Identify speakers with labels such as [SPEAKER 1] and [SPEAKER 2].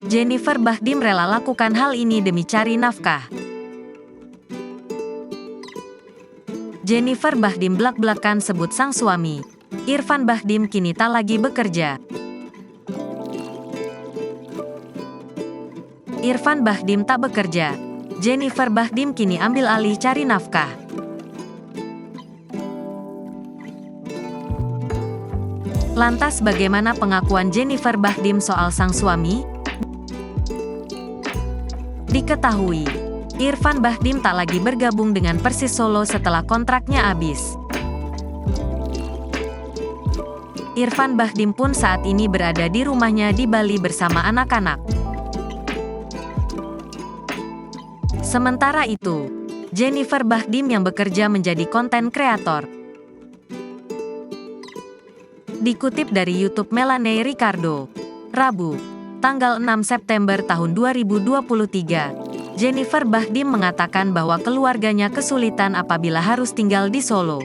[SPEAKER 1] Jennifer Bahdim rela lakukan hal ini demi cari nafkah. Jennifer Bahdim blak-blakan sebut sang suami, Irfan Bahdim, kini tak lagi bekerja. Irfan Bahdim tak bekerja. Jennifer Bahdim kini ambil alih cari nafkah. Lantas bagaimana pengakuan Jennifer Bahdim soal sang suami? Diketahui, Irfan Bahdim tak lagi bergabung dengan Persis Solo setelah kontraknya habis. Irfan Bahdim pun saat ini berada di rumahnya di Bali bersama anak-anak. Sementara itu, Jennifer Bahdim yang bekerja menjadi konten kreator. Dikutip dari YouTube Melanie Ricardo, Rabu, tanggal 6 September tahun 2023, Jennifer Bahdim mengatakan bahwa keluarganya kesulitan apabila harus tinggal di Solo.